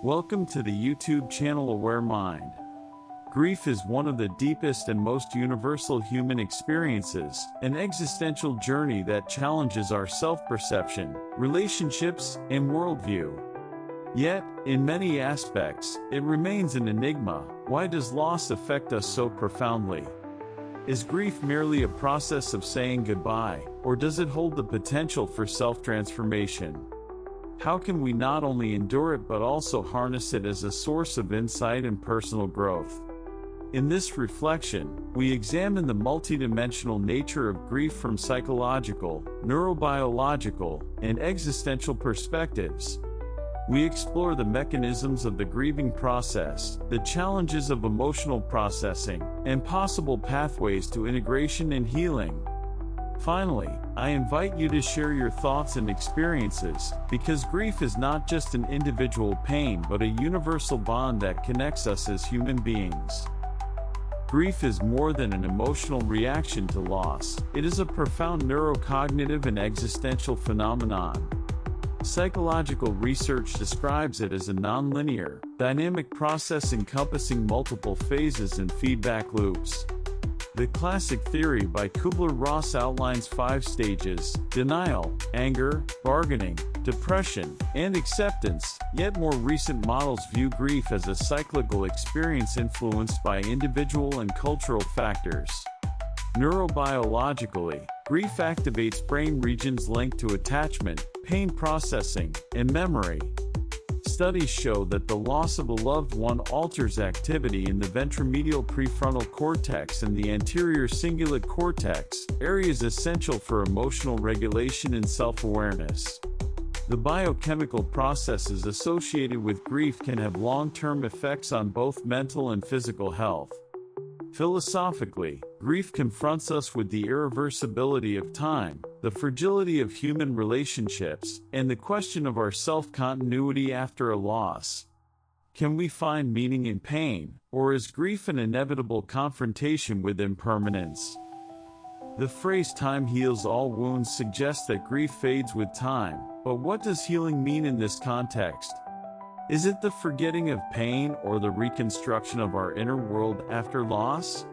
Welcome to the YouTube channel Aware Mind. Grief is one of the deepest and most universal human experiences, an existential journey that challenges our self-perception, relationships, and worldview. Yet, in many aspects, it remains an enigma. Why does loss affect us so profoundly? Is grief merely a process of saying goodbye, or does it hold the potential for self-transformation? How can we not only endure it but also harness it as a source of insight and personal growth? In this reflection, we examine the multidimensional nature of grief from psychological, neurobiological, and existential perspectives. We explore the mechanisms of the grieving process, the challenges of emotional processing, and possible pathways to integration and healing. Finally, I invite you to share your thoughts and experiences, because grief is not just an individual pain but a universal bond that connects us as human beings. Grief is more than an emotional reaction to loss. It is a profound neurocognitive and existential phenomenon. Psychological research describes it as a nonlinear, dynamic process encompassing multiple phases and feedback loops. The classic theory by Kubler-Ross outlines 5 stages: denial, anger, bargaining, depression, and acceptance, yet more recent models view grief as a cyclical experience influenced by individual and cultural factors. Neurobiologically, grief activates brain regions linked to attachment, pain processing, and memory. Studies show that the loss of a loved one alters activity in the ventromedial prefrontal cortex and the anterior cingulate cortex, areas essential for emotional regulation and self-awareness. The biochemical processes associated with grief can have long-term effects on both mental and physical health. Philosophically, grief confronts us with the irreversibility of time, the fragility of human relationships, and the question of our self-continuity after a loss. Can we find meaning in pain, or is grief an inevitable confrontation with impermanence? The phrase "time heals all wounds" suggests that grief fades with time, but what does healing mean in this context? Is it the forgetting of pain or the reconstruction of our inner world after loss?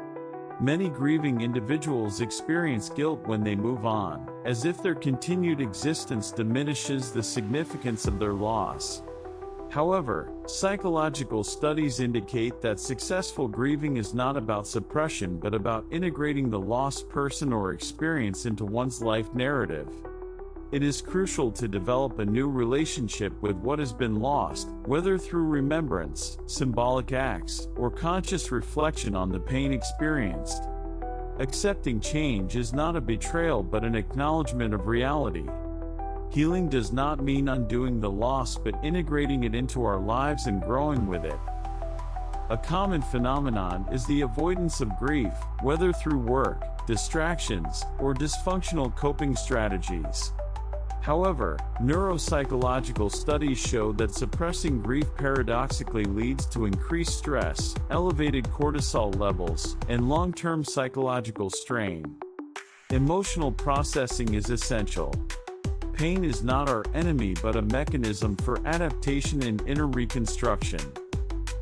Many grieving individuals experience guilt when they move on, as if their continued existence diminishes the significance of their loss. However, psychological studies indicate that successful grieving is not about suppression but about integrating the lost person or experience into one's life narrative. It is crucial to develop a new relationship with what has been lost, whether through remembrance, symbolic acts, or conscious reflection on the pain experienced. Accepting change is not a betrayal but an acknowledgement of reality. Healing does not mean undoing the loss but integrating it into our lives and growing with it. A common phenomenon is the avoidance of grief, whether through work, distractions, or dysfunctional coping strategies. However, neuropsychological studies show that suppressing grief paradoxically leads to increased stress, elevated cortisol levels, and long-term psychological strain. Emotional processing is essential. Pain is not our enemy but a mechanism for adaptation and inner reconstruction.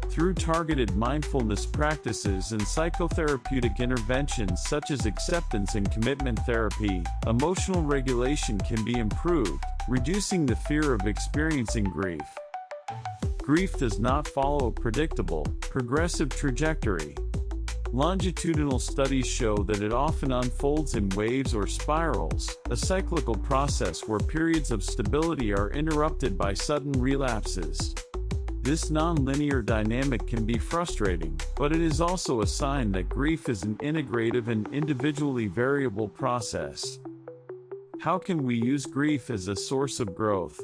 Through targeted mindfulness practices and psychotherapeutic interventions such as acceptance and commitment therapy, emotional regulation can be improved, reducing the fear of experiencing grief. Grief does not follow a predictable, progressive trajectory. Longitudinal studies show that it often unfolds in waves or spirals, a cyclical process where periods of stability are interrupted by sudden relapses. This non-linear dynamic can be frustrating, but it is also a sign that grief is an integrative and individually variable process. How can we use grief as a source of growth?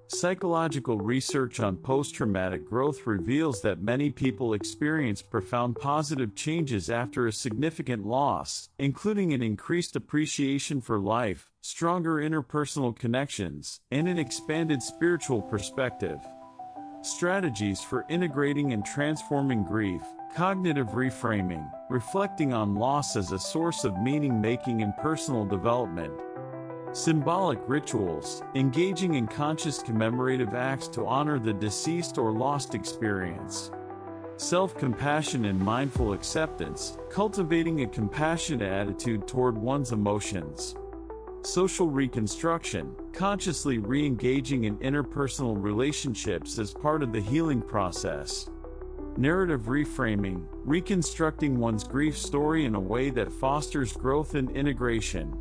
Psychological research on post-traumatic growth reveals that many people experience profound positive changes after a significant loss, including an increased appreciation for life, stronger interpersonal connections, and an expanded spiritual perspective. Strategies for integrating and transforming grief: cognitive reframing, reflecting on loss as a source of meaning-making and personal development. Symbolic rituals, engaging in conscious commemorative acts to honor the deceased or lost experience. Self-compassion and mindful acceptance, cultivating a compassionate attitude toward one's emotions. Social reconstruction, consciously re-engaging in interpersonal relationships as part of the healing process. Narrative reframing, reconstructing one's grief story in a way that fosters growth and integration.